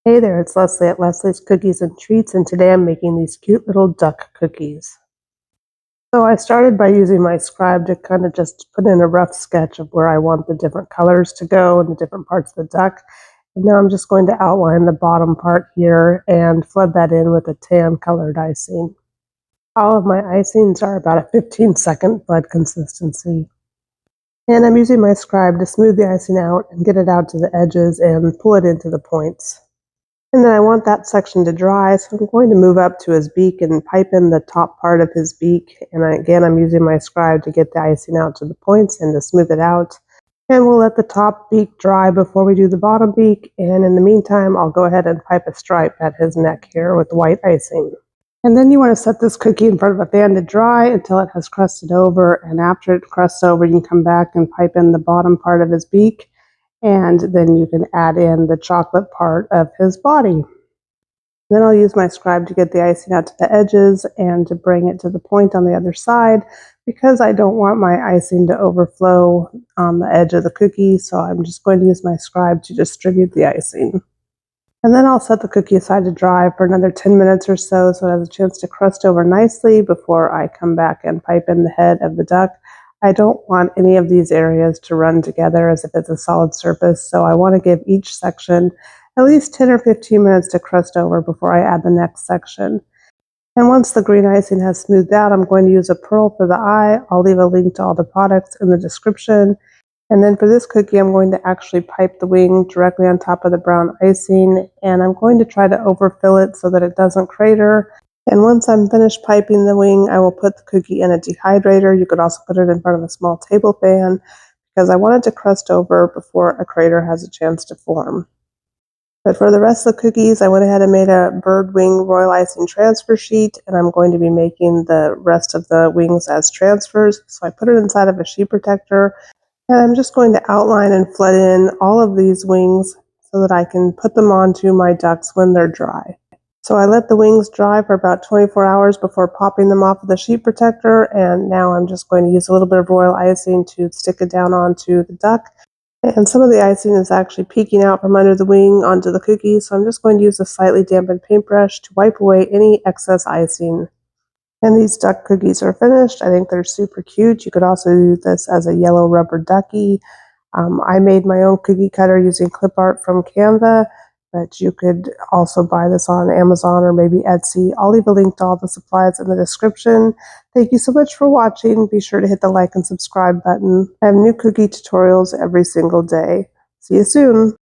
Hey there, it's Leslie at Leslie's Cookies and Treats, and today I'm making these cute little duck cookies. So I started by using my scribe to kind of just put in a rough sketch of where I want the different colors to go and the different parts of the duck. And now I'm just going to outline the bottom part here and flood that in with a tan colored icing. All of my icings are about a 15-second flood consistency. And I'm using my scribe to smooth the icing out and get it out to the edges and pull it into the points. And then I want that section to dry, so I'm going to move up to his beak and pipe in the top part of his beak. And again, I'm using my scribe to get the icing out to the points and to smooth it out. And we'll let the top beak dry before we do the bottom beak. And in the meantime, I'll go ahead and pipe a stripe at his neck here with white icing. And then you want to set this cookie in front of a fan to dry until it has crusted over. And after it crusts over, you can come back and pipe in the bottom part of his beak. And then you can add in the chocolate part of his body. Then I'll use my scribe to get the icing out to the edges and to bring it to the point on the other side because I don't want my icing to overflow on the edge of the cookie, so I'm just going to use my scribe to distribute the icing. And then I'll set the cookie aside to dry for another 10 minutes or so it has a chance to crust over nicely before I come back and pipe in the head of the duck. I don't want any of these areas to run together as if it's a solid surface, so I want to give each section at least 10 or 15 minutes to crust over before I add the next section. And once the green icing has smoothed out, I'm going to use a pearl for the eye. I'll leave a link to all the products in the description. And then for this cookie, I'm going to actually pipe the wing directly on top of the brown icing, and I'm going to try to overfill it so that it doesn't crater. And once I'm finished piping the wing, I will put the cookie in a dehydrator. You could also put it in front of a small table fan because I want it to crust over before a crater has a chance to form. But for the rest of the cookies, I went ahead and made a bird wing royal icing transfer sheet, and I'm going to be making the rest of the wings as transfers. So I put it inside of a sheet protector, and I'm just going to outline and flood in all of these wings so that I can put them onto my ducks when they're dry. So I let the wings dry for about 24 hours before popping them off of the sheet protector, and now I'm just going to use a little bit of royal icing to stick it down onto the duck. And some of the icing is actually peeking out from under the wing onto the cookie, so I'm just going to use a slightly dampened paintbrush to wipe away any excess icing. And these duck cookies are finished. I think they're super cute. You could also use this as a yellow rubber ducky. I made my own cookie cutter using clip art from Canva, but you could also buy this on Amazon or maybe Etsy. I'll leave a link to all the supplies in the description. Thank you so much for watching. Be sure to hit the like and subscribe button. I have new cookie tutorials every single day. See you soon.